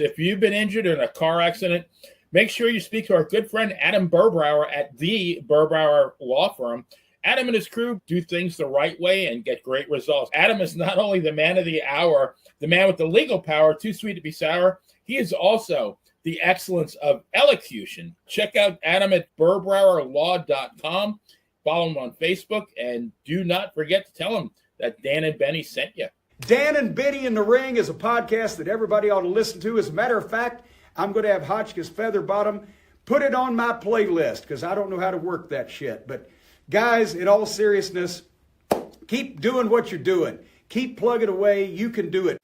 If you've been injured in a car accident, make sure you speak to our good friend Adam Burbauer at the Burbauer Law Firm. Adam and his crew do things the right way and get great results. Adam is not only the man of the hour, the man with the legal power, too sweet to be sour, he is also the excellence of elocution. Check out Adam at burbauerlaw.com. Follow him on Facebook, and do not forget to tell him that Dan and Benny sent you. Dan and Benny in the Ring is a podcast that everybody ought to listen to. As a matter of fact, I'm going to have Hotchkiss Featherbottom put it on my playlist because I don't know how to work that shit. But guys, in all seriousness, keep doing what you're doing. Keep plugging away. You can do it.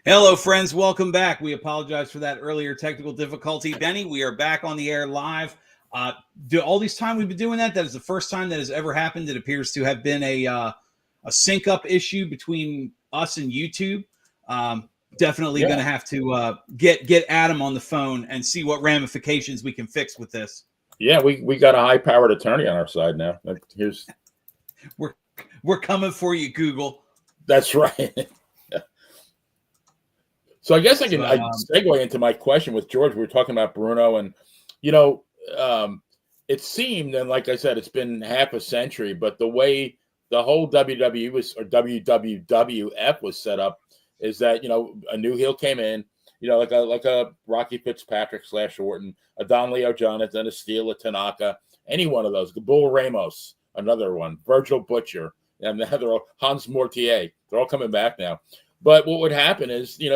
Hello, friends. Welcome back. We apologize for that earlier technical difficulty. Benny, we are back on the air live. All this time we've been doing that is the first time that has ever happened. It appears to have been a sync-up issue between us and YouTube. Definitely going to have to get Adam on the phone and see what ramifications we can fix with this. Yeah, we got a high-powered attorney on our side now. We're coming for you, Google. That's right. So I guess I can segue into my question with George. We were talking about Bruno, and it seemed, and like I said, it's been half a century, but the way the whole WWE or WWF was set up is that a new heel came in, like a Rocky Fitzpatrick / Orton, a Don Leo Jonathan, a Steele, a Tanaka, any one of those, Bull Ramos, another one, Virgil Butcher, and they're all, Hans Mortier. They're all coming back now. But what would happen is, they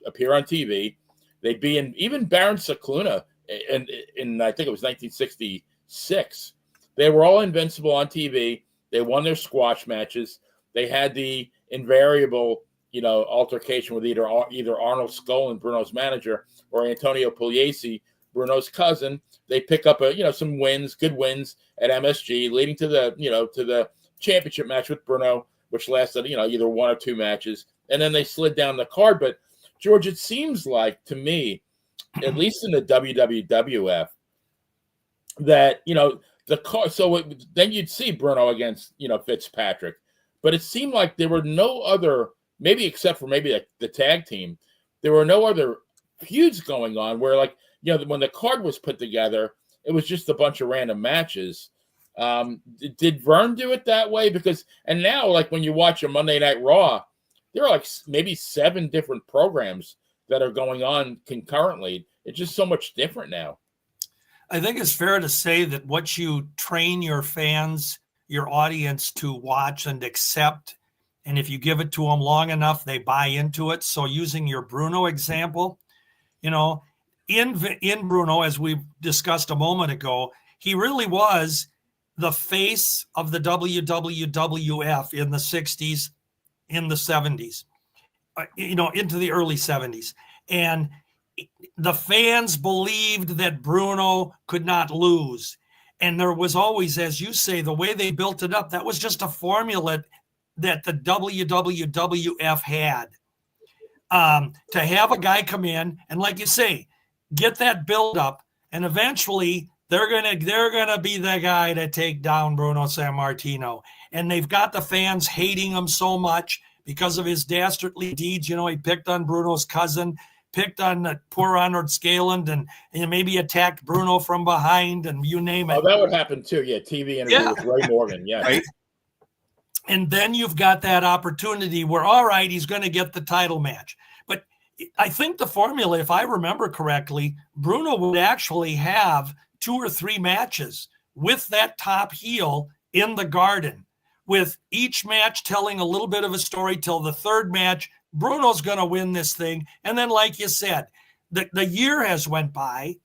appear on TV. They'd be in, even Baron Cicluna in I think it was 1966. They were all invincible on TV. They won their squash matches. They had the invariable, altercation with either Arnold Skol, Bruno's manager, or Antonio Pugliese, Bruno's cousin. They pick up some wins, good wins at MSG, leading to the championship match with Bruno, which lasted, either one or two matches. And then they slid down the card. But, George, it seems like, to me, at least in the WWF, that, the card, then you'd see Bruno against, Fitzpatrick. But it seemed like there were no other, maybe except for maybe the tag team, there were no other feuds going on where, when the card was put together, it was just a bunch of random matches. Did Vern do it that way? And now, when you watch a Monday Night Raw, there are maybe 7 different programs that are going on concurrently. It's just so much different now. I think it's fair to say that what you train your fans, your audience to watch and accept, and if you give it to them long enough, they buy into it. So using your Bruno example, in Bruno, as we discussed a moment ago, he really was the face of the WWF in the 60s, in the 70s, into the early 70s. And the fans believed that Bruno could not lose. And there was always, as you say, the way they built it up, that was just a formula that the WWF had. To have a guy come in and, like you say, get that build up, and eventually they're gonna be the guy to take down Bruno Sammartino. And they've got the fans hating him so much because of his dastardly deeds. He picked on Bruno's cousin, picked on poor Arnold Scaland, and maybe attacked Bruno from behind, and you name it. Oh, that would happen too. Yeah, TV interview with Ray Morgan. Yeah. Right. And then you've got that opportunity where, all right, he's going to get the title match. But I think the formula, if I remember correctly, Bruno would actually have 2 or 3 matches with that top heel in the Garden, with each match telling a little bit of a story till the third match. Bruno's going to win this thing. And then, like you said, the year has went by,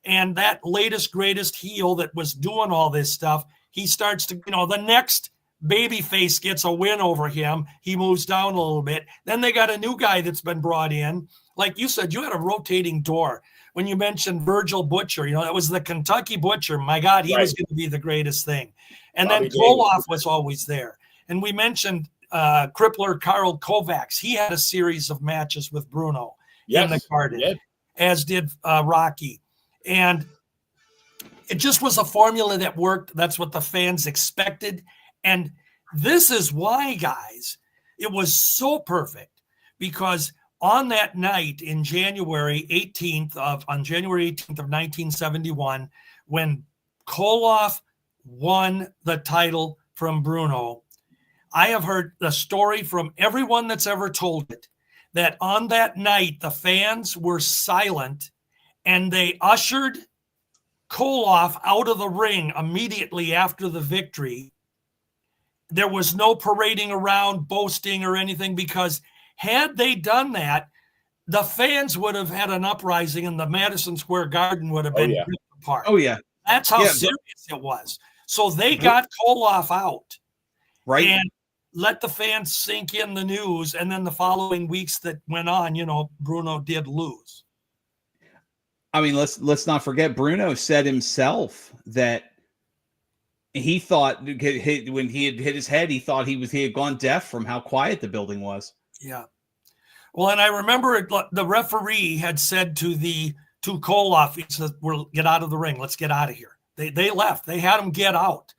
and that latest, greatest heel that was doing all this stuff, he starts to, the next babyface gets a win over him. He moves down a little bit. Then they got a new guy that's been brought in. Like you said, you had a rotating door. When you mentioned Virgil Butcher, that was the Kentucky Butcher. My God, he was going to be the greatest thing. And then Koloff was always there. And we mentioned crippler Karl Kovacs. He had a series of matches with Bruno in the Garden, as did Rocky. And it just was a formula that worked. That's what the fans expected. And this is why, guys, it was so perfect, because on that night in January 18th of 1971, when Koloff won the title from Bruno, I have heard the story from everyone that's ever told it, that on that night, the fans were silent and they ushered Koloff out of the ring immediately after the victory. There was no parading around, boasting or anything, because had they done that, the fans would have had an uprising and the Madison Square Garden would have been ripped apart. Oh, yeah. That's how serious it was. So they got Koloff out. Right. And let the fans sink in the news. And then the following weeks that went on, Bruno did lose. I mean, let's not forget, Bruno said himself that he thought when he had hit his head, he thought he had gone deaf from how quiet the building was. Yeah. Well, and I remember the referee had said to Koloff, he said, "We'll get out of the ring. Let's get out of here." They left. They had him get out,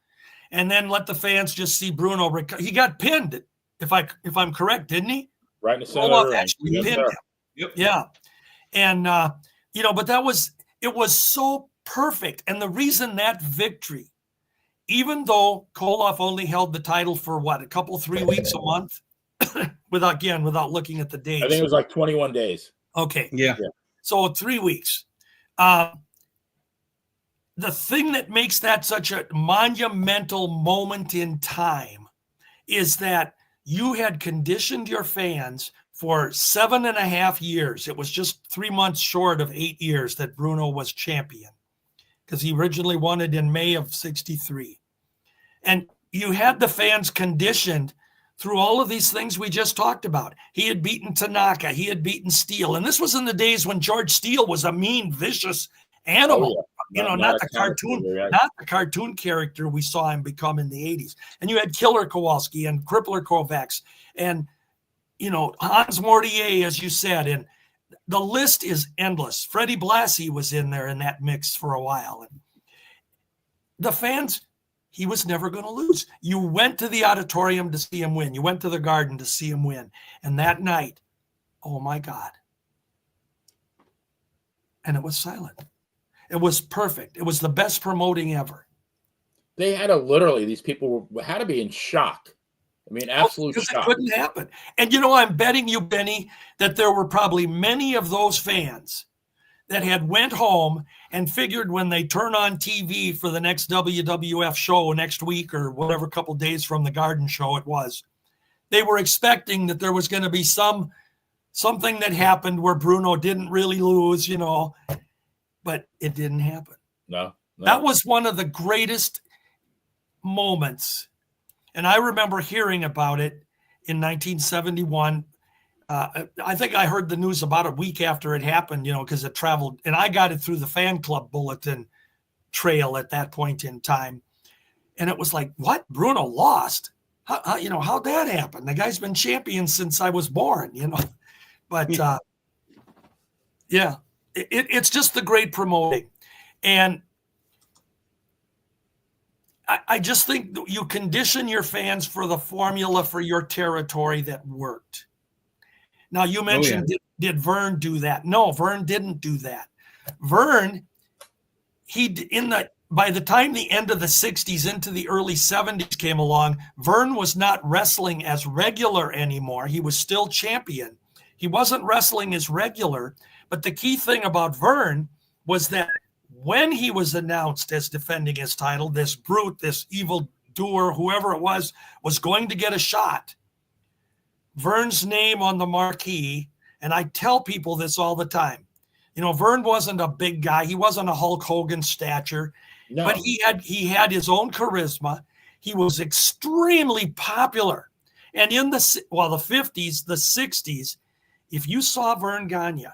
and then let the fans just see Bruno. He got pinned, if I'm correct, didn't he? Right in the center of the ring. Actually pinned him. Yep. Yeah, and but it was so perfect, and the reason that victory, even though Koloff only held the title for a couple, 3 weeks, a month. without looking at the dates. I think it was like 21 days. Okay. Yeah. So 3 weeks. The thing that makes that such a monumental moment in time is that you had conditioned your fans for 7.5 years. It was just 3 months short of 8 years that Bruno was champion, because he originally won it in May of '63. And you had the fans conditioned through all of these things we just talked about. He had beaten Tanaka. He had beaten Steele. And this was in the days when George Steele was a mean, vicious animal. Not the cartoon character we saw him become in the 80s. And you had Killer Kowalski and Crippler Kovacs and, Hans Mortier, as you said. And the list is endless. Freddie Blassie was in there in that mix for a while. And the fans, he was never going to lose. You went to the auditorium to see him win. You went to the Garden to see him win. And that night, oh my God. And it was silent. It was perfect. It was the best promoting ever. They had these people had to be in shock. I mean, absolute shock. It couldn't happen. And I'm betting you, Benny, that there were probably many of those fans that had went home and figured when they turn on TV for the next WWF show next week or whatever couple days from the Garden show it was, they were expecting that there was going to be something that happened where Bruno didn't really lose, but it didn't happen. No. That was one of the greatest moments. And I remember hearing about it in 1971. I think I heard the news about a week after it happened, because it traveled, and I got it through the fan club bulletin trail at that point in time. And it was like, what? Bruno lost? How'd that happen? The guy's been champion since I was born, But it's just the great promoting. And I just think you condition your fans for the formula for your territory that worked. Now, you mentioned, did Vern do that? No, Vern didn't do that. Vern, by the time the end of the 60s into the early 70s came along, Vern was not wrestling as regular anymore. He was still champion. He wasn't wrestling as regular, but the key thing about Vern was that when he was announced as defending his title, this brute, this evil doer, whoever it was going to get a shot. Vern's name on the marquee, and I tell people this all the time. Vern wasn't a big guy. He wasn't a Hulk Hogan stature, but he had his own charisma. He was extremely popular. And in the 50s, the 60s, if you saw Vern Gagne,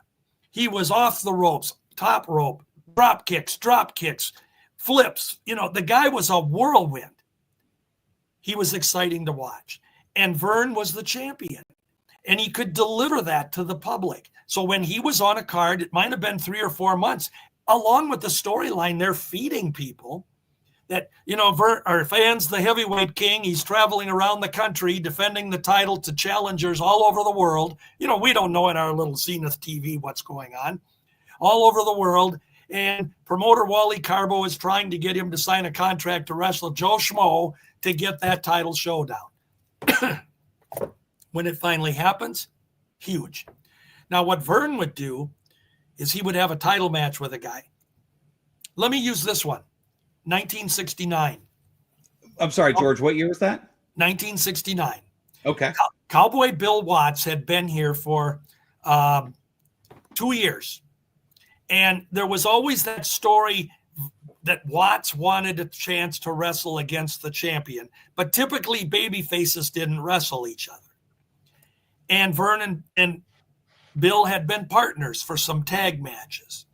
he was off the ropes, top rope, drop kicks, flips. The guy was a whirlwind. He was exciting to watch. And Vern was the champion. And he could deliver that to the public. So when he was on a card, it might have been 3 or 4 months, along with the storyline, they're feeding people that, Vern, our fans, the heavyweight king, he's traveling around the country defending the title to challengers all over the world. We don't know in our little Zenith TV what's going on. All over the world. And promoter Wally Carbo is trying to get him to sign a contract to wrestle Joe Schmo to get that title showdown. When it finally happens, huge. Now, what Vern would do is he would have a title match with a guy. Let me use this one, 1969. I'm sorry, George, what year was that? 1969. Okay. Cowboy Bill Watts had been here for 2 years. And there was always that story that Watts wanted a chance to wrestle against the champion. But typically, baby faces didn't wrestle each other. And Vern and Bill had been partners for some tag matches.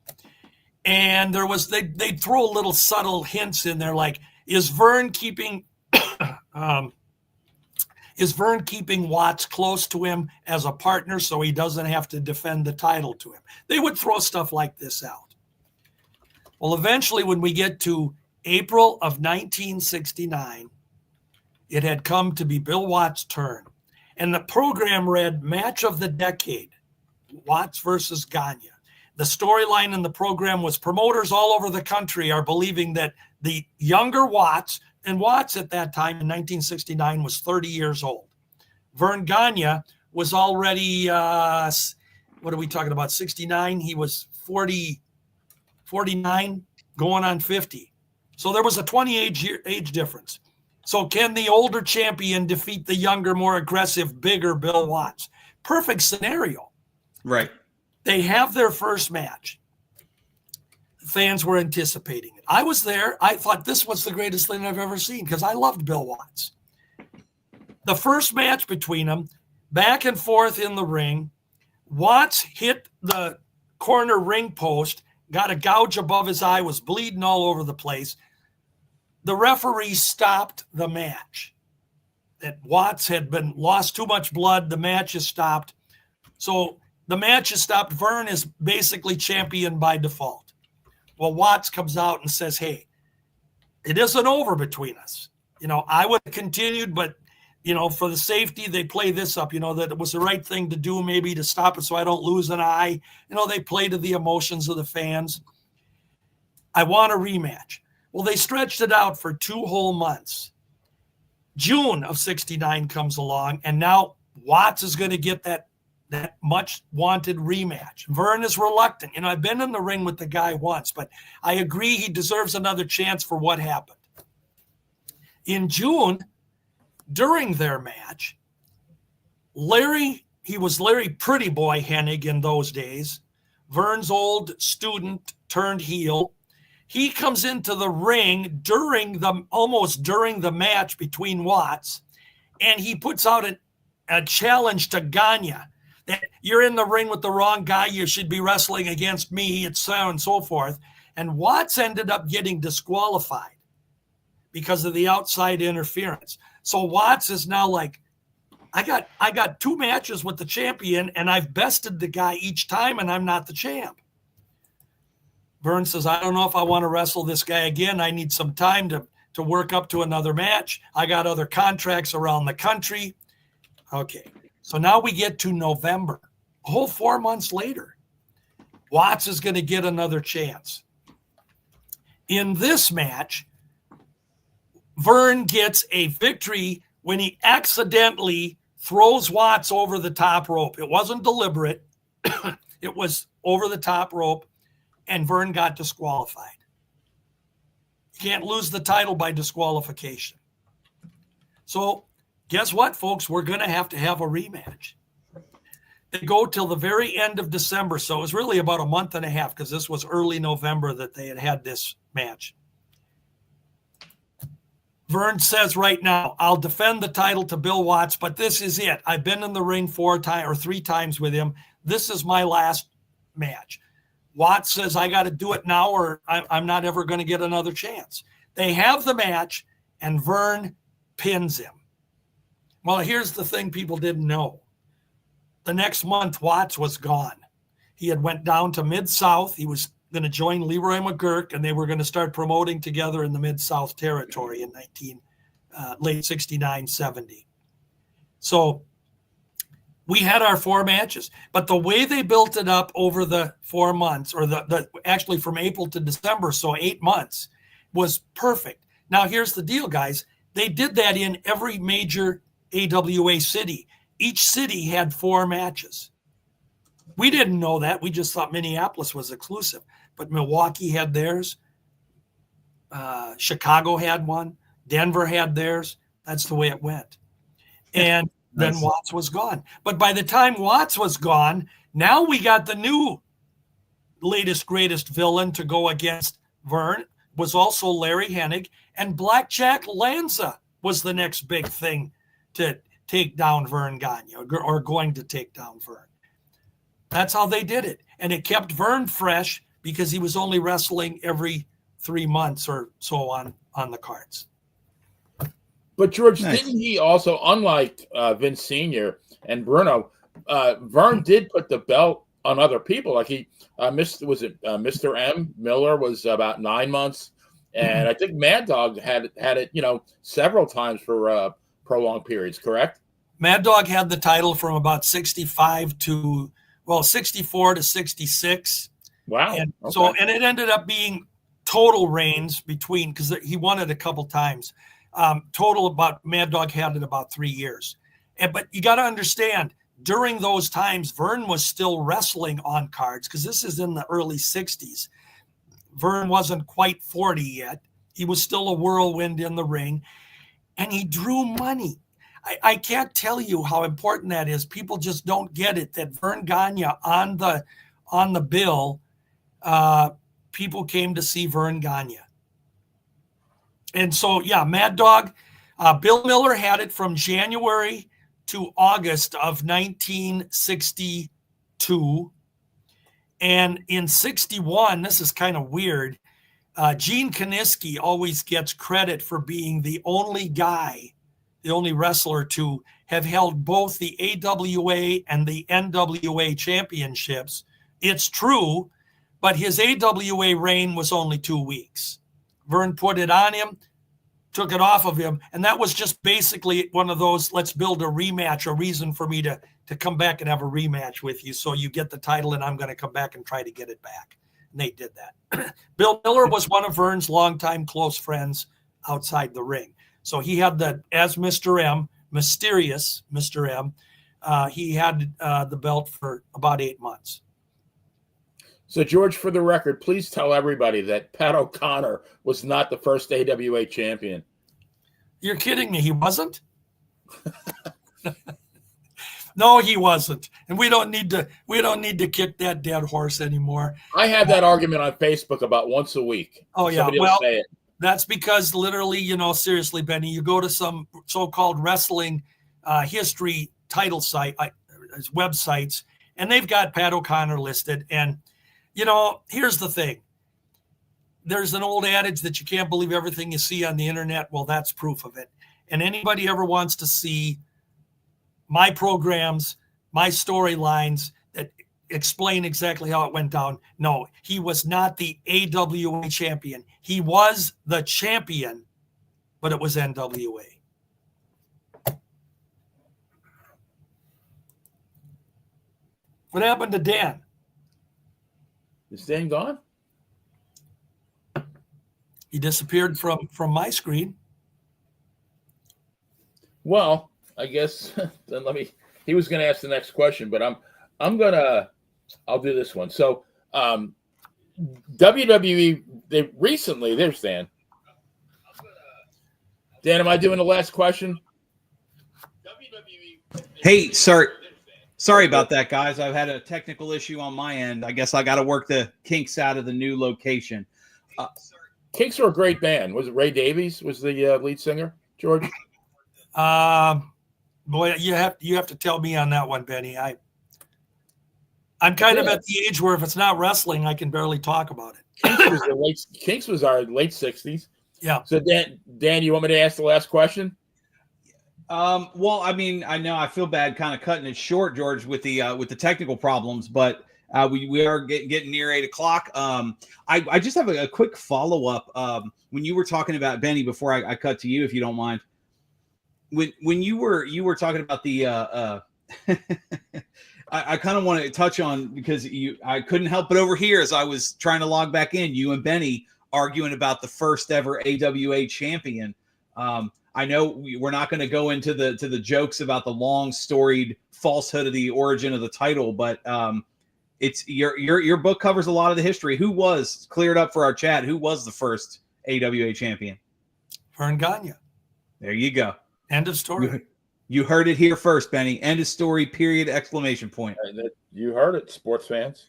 And there was they'd throw little subtle hints in there, like, is Vern keeping Watts close to him as a partner so he doesn't have to defend the title to him? They would throw stuff like this out. Well, eventually, when we get to April of 1969, it had come to be Bill Watts' turn. And the program read Match of the Decade, Watts versus Gagne. The storyline in the program was promoters all over the country are believing that the younger Watts, and Watts at that time in 1969 was 30 years old. Vern Gagne was already, what are we talking about, 69? He was 49, going on 50. So there was a 20 age difference. So can the older champion defeat the younger, more aggressive, bigger Bill Watts? Perfect scenario. Right. They have their first match. Fans were anticipating it. I was there. I thought this was the greatest thing I've ever seen because I loved Bill Watts. The first match between them, back and forth in the ring. Watts hit the corner ring post, got a gouge above his eye, was bleeding all over the place. The referee stopped the match. That Watts had been lost too much blood. The match is stopped. So the match is stopped. Vern is basically champion by default. Well, Watts comes out and says, hey, it isn't over between us. I would have continued, but, for the safety, they play this up, that it was the right thing to do, maybe to stop it so I don't lose an eye. They play to the emotions of the fans. I want a rematch. Well, they stretched it out for 2 whole months. June of 69 comes along, and now Watts is going to get that much wanted rematch. Vern is reluctant. I've been in the ring with the guy once, but I agree he deserves another chance for what happened. In June, during their match, Larry Pretty Boy Hennig in those days, Vern's old student turned heel. He comes into the ring almost during the match between Watts, and he puts out a challenge to Gagne that you're in the ring with the wrong guy. You should be wrestling against me, and so on and so forth. And Watts ended up getting disqualified because of the outside interference. So Watts is now like, I got 2 matches with the champion, and I've bested the guy each time, and I'm not the champ. Vern says, I don't know if I want to wrestle this guy again. I need some time to work up to another match. I got other contracts around the country. Okay. So now we get to November, a whole 4 months later. Watts is going to get another chance. In this match, Vern gets a victory when he accidentally throws Watts over the top rope. It wasn't deliberate. It was over the top rope, and Vern got disqualified. You can't lose the title by disqualification. So guess what, folks? We're going to have a rematch. They go till the very end of December. So it was really about a month and a half because this was early November that they had this match. Vern says right now, I'll defend the title to Bill Watts, but this is it. I've been in the ring 3 times with him. This is my last match. Watts says, I got to do it now or I'm not ever going to get another chance. They have the match, and Vern pins him. Well, here's the thing people didn't know. The next month, Watts was gone. He had went down to Mid-South. He was going to join Leroy McGurk, and they were going to start promoting together in the Mid-South territory in late 69, 70. So we had our 4 matches, but the way they built it up over the 4 months, or actually from April to December, so 8 months, was perfect. Now, here's the deal, guys. They did that in every major AWA city. Each city had 4 matches. We didn't know that. We just thought Minneapolis was exclusive. But Milwaukee had theirs. Chicago had one. Denver had theirs. That's the way it went. And then Watts was gone. But by the time Watts was gone, now we got the new latest, greatest villain to go against Vern, was also Larry Hennig. And Blackjack Lanza was the next big thing to take down Vern Gagne, or going to take down Vern. That's how they did it. And it kept Vern fresh because he was only wrestling every 3 months or so on the cards. But George, didn't he also, unlike Vince Sr. and Bruno, Vern did put the belt on other people. Like he, Mr. M. Miller was about 9 months. And I think Mad Dog had it, several times for prolonged periods, correct? Mad Dog had the title from about 64 to 66. Wow. And so it ended up being total reigns between, because he won it a couple times. Total about Mad Dog had it about 3 years. But you got to understand, during those times, Vern was still wrestling on cards, because this is in the early 60s. Vern wasn't quite 40 yet. He was still a whirlwind in the ring, and he drew money. I can't tell you how important that is. People just don't get it, that Vern Gagne on the bill, people came to see Vern Gagne. And so, yeah, Mad Dog, Bill Miller had it from January to August of 1962. And in 61, this is kind of weird, Gene Kaniski always gets credit for being the only wrestler to have held both the AWA and the NWA championships. It's true, but his AWA reign was only 2 weeks. Vern put it on him, took it off of him, and that was just basically one of those, let's build a rematch, a reason for me to come back and have a rematch with you, so you get the title and I'm going to come back and try to get it back. And they did that. Bill Miller was one of Vern's longtime close friends outside the ring. So he had as Mr. M, mysterious Mr. M, he had the belt for about 8 months. So, George, for the record, please tell everybody that Pat O'Connor was not the first AWA champion. You're kidding me. He wasn't? No, he wasn't. And we don't need to kick that dead horse anymore. I have that argument on Facebook about once a week. Oh, yeah. Somebody will say it. That's because literally, seriously, Benny, you go to some so-called wrestling history title site, websites, and they've got Pat O'Connor listed. And, here's the thing. There's an old adage that you can't believe everything you see on the internet. Well, that's proof of it. And anybody ever wants to see my programs, my storylines that explain exactly how it went down, no, he was not the AWA champion. He was the champion, but it was NWA. What happened to Dan? Is Dan gone? He disappeared from my screen. Well, I guess then he was going to ask the next question, but I'll do this one. So, WWE, there's Dan. Dan, am I doing the last question? Hey, sorry about that, guys. I've had a technical issue on my end. I guess I got to work the kinks out of the new location. Kinks are a great band. Was it Ray Davies was the lead singer, George? Boy, you have to tell me on that one, Benny. I'm kind of at the age where if it's not wrestling, I can barely talk about it. Kinks was our late 60s. Yeah. So Dan, you want me to ask the last question? Well, I mean, I know I feel bad kind of cutting it short, George, with the technical problems, but we are getting near 8 o'clock. I just have a quick follow up. When you were talking about Benny, before I cut to you, if you don't mind, when you were talking about the I kind of want to touch on, because I couldn't help but overhear as I was trying to log back in, you and Benny arguing about the first ever AWA champion. I know we're not going to go into the jokes about the long storied falsehood of the origin of the title, but it's your book covers a lot of the history. Who was, cleared up for our chat, who was the first AWA champion? Vern Gagne. There you go. End of story. You heard it here first, Benny. End of story, period, exclamation point. You heard it, sports fans.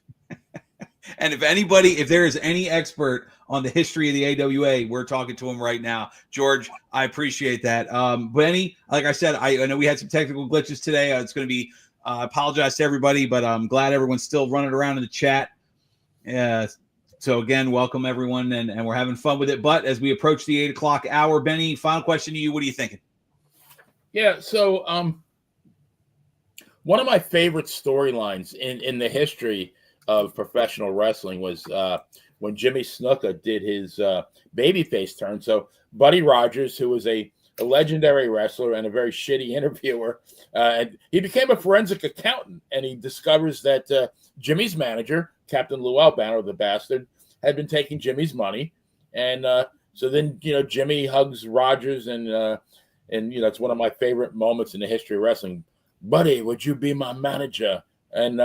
And if there is any expert on the history of the AWA, we're talking to him right now. George, I appreciate that. Benny, like I said, I know we had some technical glitches today. It's going to be, I apologize to everybody, but I'm glad everyone's still running around in the chat. So again, welcome everyone, and we're having fun with it. But as we approach the 8 o'clock hour, Benny, final question to you. What are you thinking? Yeah, so one of my favorite storylines in the history of professional wrestling was when Jimmy Snuka did his babyface turn. So Buddy Rogers, who was a legendary wrestler and a very shitty interviewer, and he became a forensic accountant, and he discovers that Jimmy's manager, Captain Lou Albano, the bastard, had been taking Jimmy's money. And so then, Jimmy hugs Rogers, and it's one of my favorite moments in the history of wrestling. Buddy, would you be my manager? And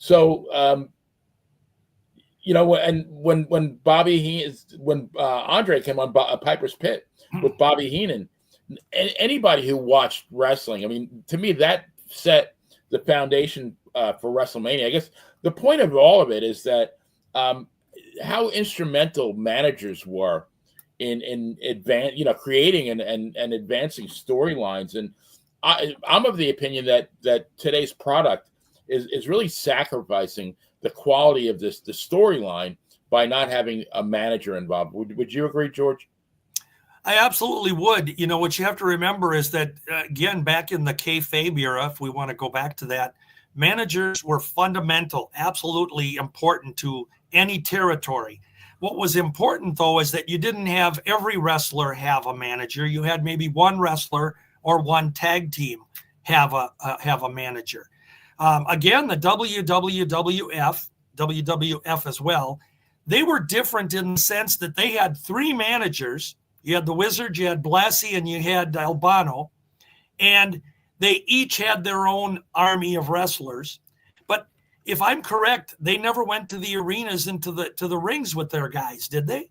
and when Bobby Heenan, when Andre came on Piper's Pit with Bobby Heenan, anybody who watched wrestling, I mean, to me, that set the foundation for WrestleMania. I guess the point of all of it is that how instrumental managers were in creating and advancing storylines. And I'm of the opinion that today's product is really sacrificing the quality of the storyline by not having a manager involved. Would you agree, George? I absolutely would. What you have to remember is that, again, back in the kayfabe era, if we want to go back to that, managers were fundamental, absolutely important to any territory. What was important, though, is that you didn't have every wrestler have a manager. You had maybe one wrestler or one tag team have a manager. Again, the WWF as well, they were different in the sense that they had three managers. You had the Wizard, you had Blassie, and you had Albano, and they each had their own army of wrestlers. But if I'm correct, they never went to the arenas and to the rings with their guys, did they?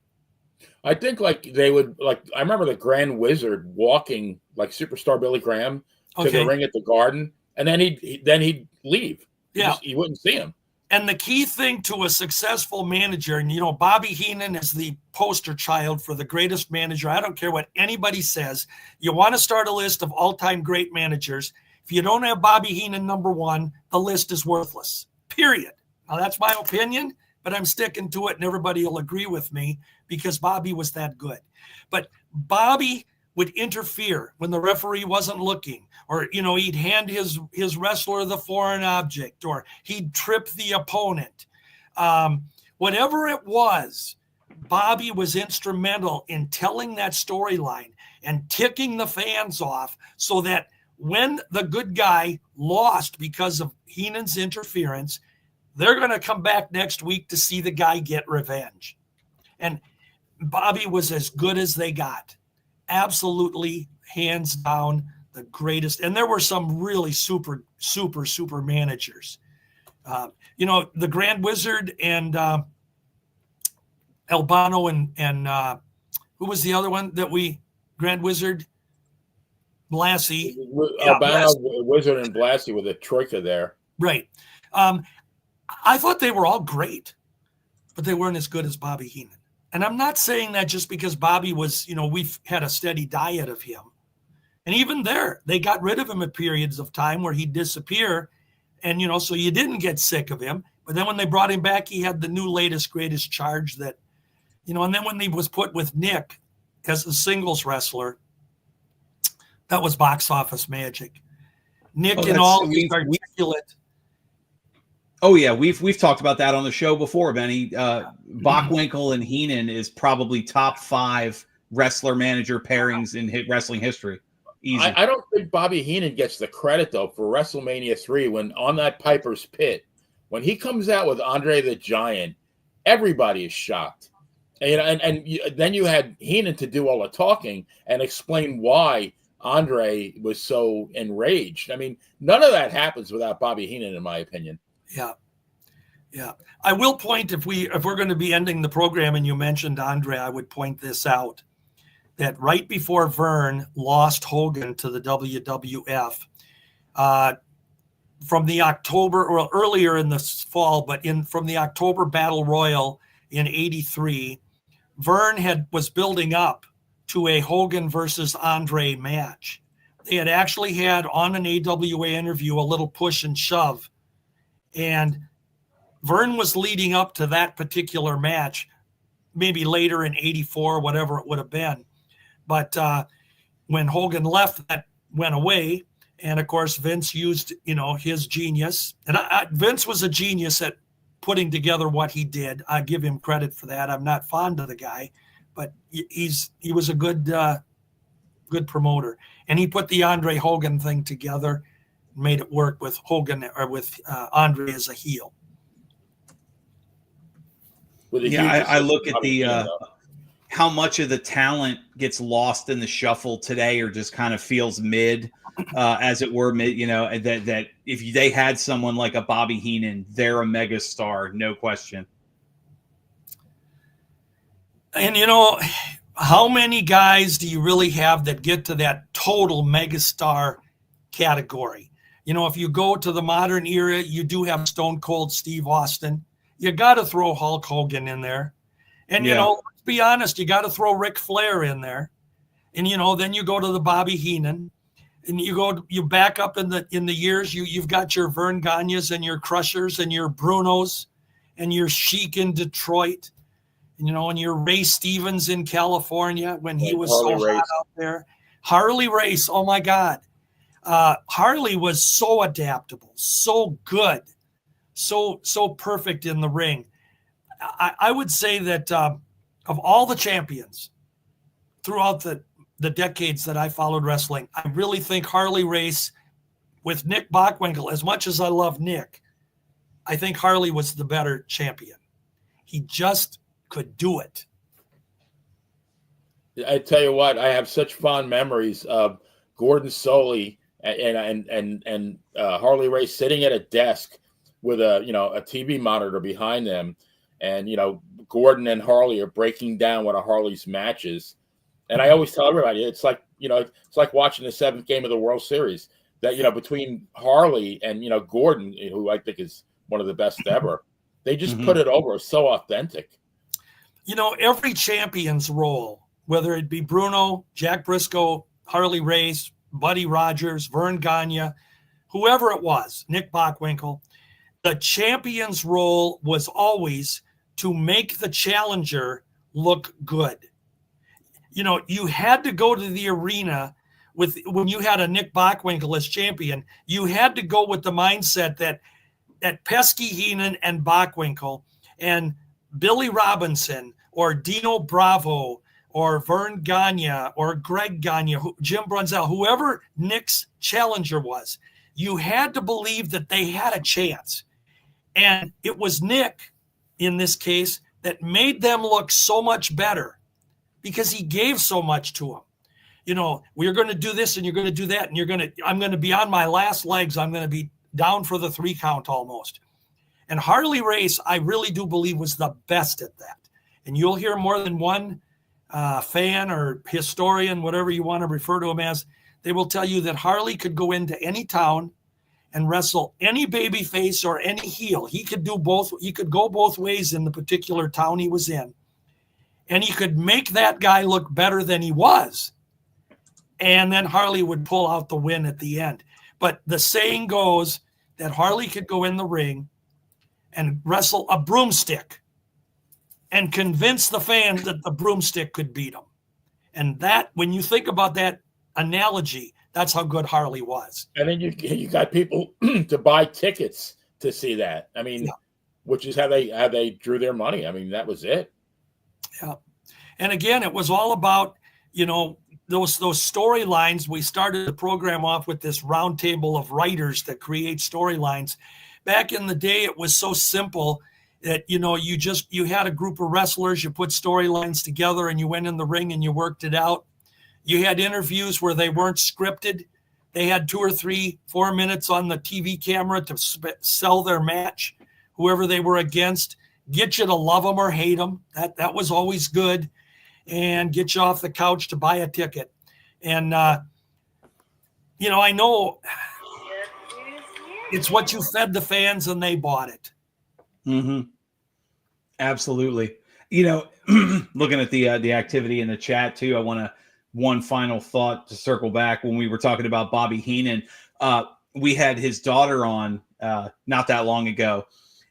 I think they would, I remember the Grand Wizard walking like Superstar Billy Graham to the ring at the Garden, and then he'd leave. You wouldn't see him. And the key thing to a successful manager, and Bobby Heenan is the poster child for the greatest manager. I don't care what anybody says. You want to start a list of all-time great managers. If you don't have Bobby Heenan number one, the list is worthless, period. Now, that's my opinion, but I'm sticking to it, and everybody will agree with me because Bobby was that good. But Bobby would interfere when the referee wasn't looking, or, he'd hand his wrestler the foreign object, or he'd trip the opponent. Whatever it was, Bobby was instrumental in telling that storyline and ticking the fans off so that when the good guy lost because of Heenan's interference, they're going to come back next week to see the guy get revenge. And Bobby was as good as they got. Absolutely, hands down, the greatest. And there were some really super managers. The Grand Wizard and Albano and who was the other one that Grand Wizard? Blassie. Albano, Wizard, and Blassie with a troika there. Right. I thought they were all great, but they weren't as good as Bobby Heenan. And I'm not saying that just because Bobby was, we've had a steady diet of him. And even there, they got rid of him at periods of time where he'd disappear. And, so you didn't get sick of him. But then when they brought him back, he had the new latest, greatest charge that, and then when he was put with Nick as a singles wrestler, That was box office magic. Nick Oh, and all his articulate. Oh yeah, we've talked about that on the show before, Benny. Bockwinkel and Heenan is probably top 5 wrestler manager pairings in wrestling history. Easy. I don't think Bobby Heenan gets the credit though for WrestleMania 3 when on that Piper's Pit, when he comes out with Andre the Giant, everybody is shocked. And then you had Heenan to do all the talking and explain why Andre was so enraged. I mean, none of that happens without Bobby Heenan, in my opinion. Yeah. Yeah. I will point, if we're going to be ending the program and you mentioned Andre, I would point this out, that right before Vern lost Hogan to the WWF, from the October, or earlier in the fall, but from the October Battle Royal in '83, Vern was building up to a Hogan versus Andre match. They had actually had on an AWA interview a little push and shove, and Vern was leading up to that particular match, maybe later in '84, whatever it would have been. But when Hogan left, that went away. And of course, Vince used, his genius. And Vince was a genius at putting together what he did. I give him credit for that. I'm not fond of the guy, but he was a good promoter. And he put the Andre Hogan thing together, made it work with Hogan or with Andre as a heel. I look at the how much of the talent gets lost in the shuffle today, or just kind of feels mid, as it were, mid. That if they had someone like a Bobby Heenan, they're a megastar, no question. And how many guys do you really have that get to that total megastar category? If you go to the modern era, you do have Stone Cold Steve Austin. You got to throw Hulk Hogan in there. And, let's be honest, you got to throw Ric Flair in there. And, then you go to the Bobby Heenan, and you back up in the years, you've got your Vern Gagnes and your Crushers and your Brunos and your Sheik in Detroit, and your Ray Stevens in California when he was so hot out there. Harley Race, oh my God. Harley was so adaptable, so good, so perfect in the ring. I would say that of all the champions throughout the decades that I followed wrestling, I really think Harley Race with Nick Bockwinkel, as much as I love Nick, I think Harley was the better champion. He just could do it. I tell you what, I have such fond memories of Gordon Soley and Harley Race sitting at a desk with a TV monitor behind them, and Gordon and Harley are breaking down one of Harley's matches. And I always tell everybody, it's like watching the 7th game of the World Series. That between Harley and Gordon, who I think is one of the best ever, they just put it over. It's so authentic. Every champion's role, whether it be Bruno, Jack Briscoe, Harley Race, Buddy Rogers, Vern Gagne, whoever it was, Nick Bockwinkel, the champion's role was always to make the challenger look good. You had to go to the arena when you had a Nick Bockwinkel as champion, you had to go with the mindset that pesky Heenan and Bockwinkel and Billy Robinson or Dino Bravo or Vern Gagne or Greg Gagne, Jim Brunzell, whoever Nick's challenger was, you had to believe that they had a chance. And it was Nick, in this case, that made them look so much better because he gave so much to them. We're going to do this and you're going to do that. And I'm going to be on my last legs. I'm going to be down for the 3 count almost. And Harley Race, I really do believe, was the best at that. And you'll hear more than one fan or historian, whatever you want to refer to him as, they will tell you that Harley could go into any town and wrestle any baby face or any heel. He could do both. He could go both ways in the particular town he was in. And he could make that guy look better than he was. And then Harley would pull out the win at the end. But the saying goes that Harley could go in the ring and wrestle a broomstick and convince the fans that the broomstick could beat him. And that, when you think about that, analogy. That's how good Harley was. And then you got people to buy tickets to see that. I mean, which is how they drew their money. I mean, that was it. Yeah. And again, it was all about, those storylines. We started the program off with this roundtable of writers that create storylines. Back in the day, it was so simple that, you had a group of wrestlers, you put storylines together and you went in the ring and you worked it out. You had interviews where they weren't scripted. They had 2 or 3, 4 minutes on the TV camera to sell their match, whoever they were against, get you to love them or hate them. That was always good. And get you off the couch to buy a ticket. And, I know it's what you fed the fans and they bought it. Mm-hmm. Absolutely. Looking at the activity in the chat too, I want to, one final thought to circle back when we were talking about Bobby Heenan. We had his daughter on not that long ago.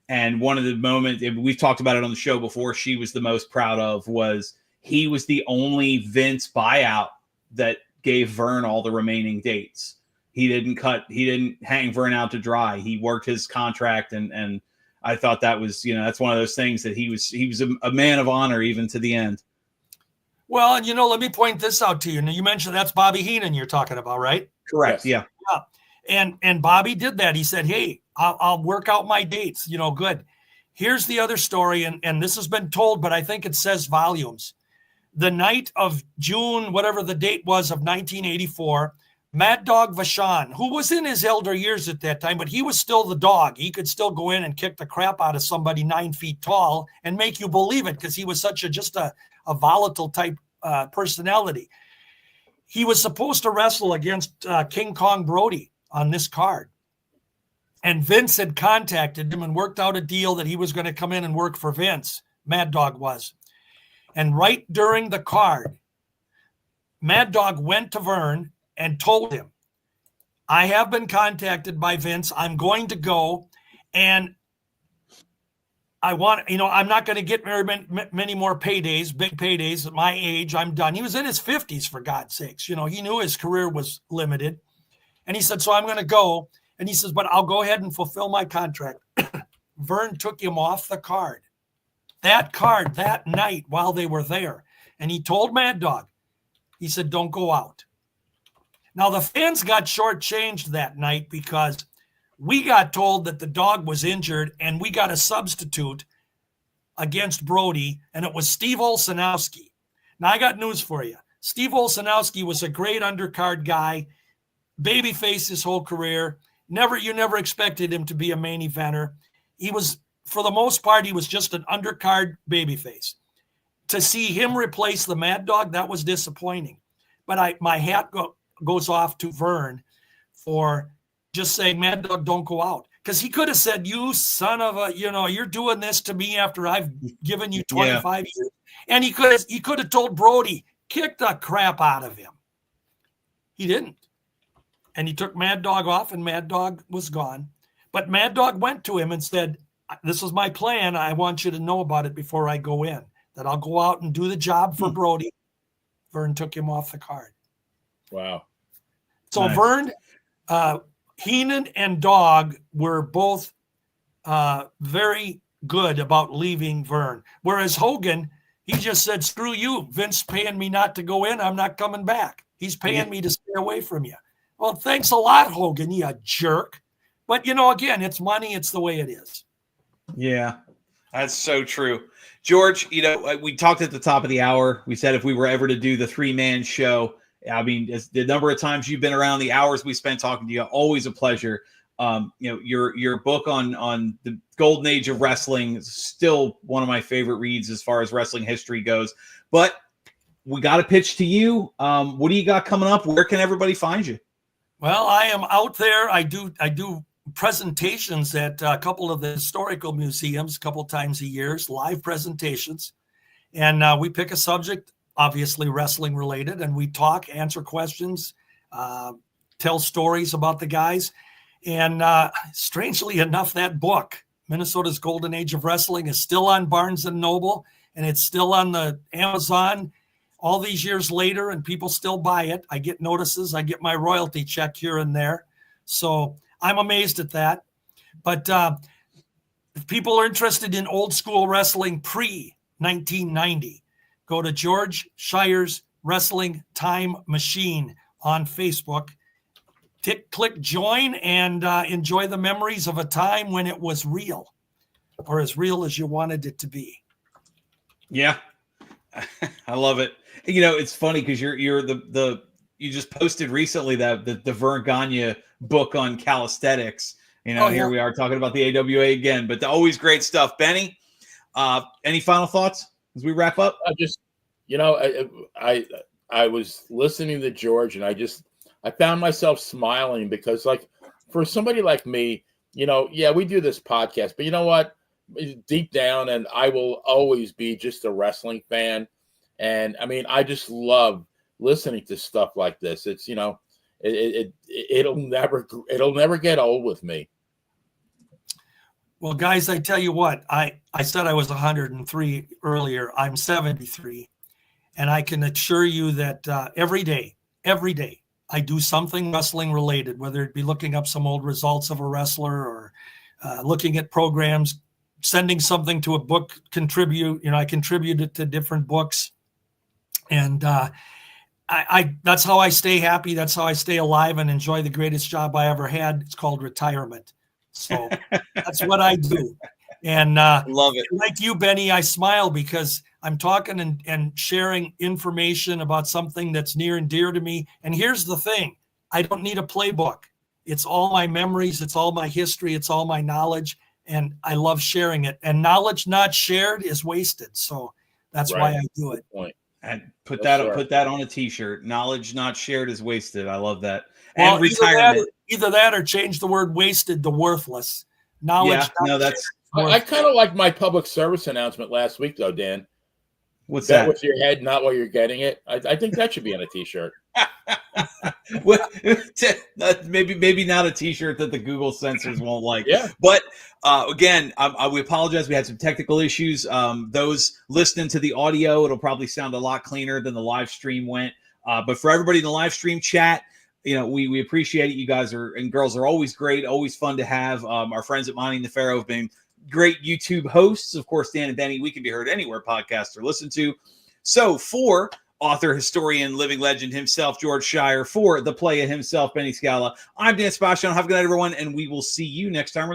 And one of the moments, we've talked about it on the show before, she was the most proud of was he was the only Vince buyout that gave Vern all the remaining dates. He didn't hang Vern out to dry. He worked his contract. And I thought that was, that's one of those things that he was a man of honor, even to the end. Well, and let me point this out to you. Now, you mentioned that's Bobby Heenan you're talking about, right? Correct. Yes. Yeah. And Bobby did that. He said, hey, I'll work out my dates, good. Here's the other story. And this has been told, but I think it says volumes. The night of June, whatever the date was of 1984, Mad Dog Vachon, who was in his elder years at that time, but he was still the dog. He could still go in and kick the crap out of somebody 9 feet tall and make you believe it because he was such a volatile type personality. He was supposed to wrestle against King Kong Brody on this card. And Vince had contacted him and worked out a deal that he was going to come in and work for Vince. Mad Dog was. And right during the card, Mad Dog went to Vern and told him, I have been contacted by Vince. I'm going to go. And I want, I'm not going to get very many more paydays, big paydays at my age. I'm done. He was in his 50s, for God's sakes. He knew his career was limited. And he said, so I'm going to go. And he says, but I'll go ahead and fulfill my contract. Vern took him off the card. That card that night while they were there. And he told Mad Dog, he said, don't go out. Now, the fans got shortchanged that night because we got told that the dog was injured and we got a substitute against Brody, and it was Steve Olsenowski. Now, I got news for you. Steve Olsenowski was a great undercard guy, babyface his whole career. You never expected him to be a main eventer. He was, for the most part, he was just an undercard babyface. To see him replace the Mad Dog, that was disappointing. But my hat goes off to Vern for just saying, Mad Dog, don't go out. Because he could have said, you son of a, you're doing this to me after I've given you 25 years. And he could have told Brody, kick the crap out of him. He didn't. And he took Mad Dog off and Mad Dog was gone. But Mad Dog went to him and said, this is my plan. I want you to know about it before I go in, that I'll go out and do the job for Brody. Vern took him off the card. Wow. So Nice. Vern, Heenan and Dog were both very good about leaving Vern. Whereas Hogan, he just said, screw you. Vince paying me not to go in. I'm not coming back. He's paying me to stay away from you. Well, thanks a lot, Hogan, you jerk. But, again, it's money. It's the way it is. Yeah, that's so true. George, we talked at the top of the hour. We said if we were ever to do the 3-man show, I mean, the number of times you've been around, the hours we spent talking to you, always a pleasure. Your book on the golden age of wrestling is still one of my favorite reads as far as wrestling history goes. But we got to pitch to you. What do you got coming up? Where can everybody find you? Well, I am out there. I do presentations at a couple of the historical museums a couple times a year, live presentations. And we pick a subject, obviously wrestling related, and we talk, answer questions, tell stories about the guys. And strangely enough, that book, Minnesota's Golden Age of Wrestling, is still on Barnes & Noble, and it's still on the Amazon. all these years later, and people still buy it. I get notices. I get my royalty check here and there. So I'm amazed at that. But if people are interested in old school wrestling pre-1990, go to George Shire's Wrestling Time Machine on Facebook. Click join and enjoy the memories of a time when it was real, or as real as you wanted it to be. Yeah, I love it. You know, it's funny because you're you just posted recently that the Vern Gagne book on calisthenics. You know, here we are talking about the AWA again, but always great stuff. Benny, any final thoughts as we wrap up? I just, you know, I was listening to George, and I found myself smiling because, like, for somebody like me, you know, yeah, we do this podcast, but you know what? Deep down, and I will always be just a wrestling fan. And I mean, I just love listening to stuff like this. It's, you know, it'll never get old with me. Well, guys, I tell you what, I said I was 103 earlier. I'm 73. And I can assure you that every day, I do something wrestling related, whether it be looking up some old results of a wrestler or looking at programs, sending something to a book, I contributed to different books. And that's how I stay happy. That's how I stay alive and enjoy the greatest job I ever had. It's called retirement. So that's what I do. And love it. Like you, Benny, I smile because I'm talking and sharing information about something that's near and dear to me. And here's the thing. I don't need a playbook. It's all my memories. It's all my history. It's all my knowledge. And I love sharing it. And knowledge not shared is wasted. So that's why I do it. And put that on a t-shirt. Knowledge not shared is wasted. I love that. Well, and retirement. Either that or change the word wasted to worthless. Knowledge. Yeah, that's. I kind of like my public service announcement last week, though, Dan. What's that? With your head, not while you're getting it. I think that should be on a t-shirt. maybe not a t-shirt that the Google censors won't like. Yeah. But again, we apologize. We had some technical issues. Those listening to the audio, it'll probably sound a lot cleaner than the live stream went. But for everybody in the live stream chat, you know, we appreciate it. You guys and girls are always great, always fun to have. Our friends at Monte The Pharaoh have been great YouTube hosts. Of course, Dan and Benny, we can be heard anywhere podcasts are listened to. So for author, historian, living legend himself, George Schire, for the playa himself, Benny Scala, I'm Dan Sebastian. Have a good night, everyone, and we will see you next time.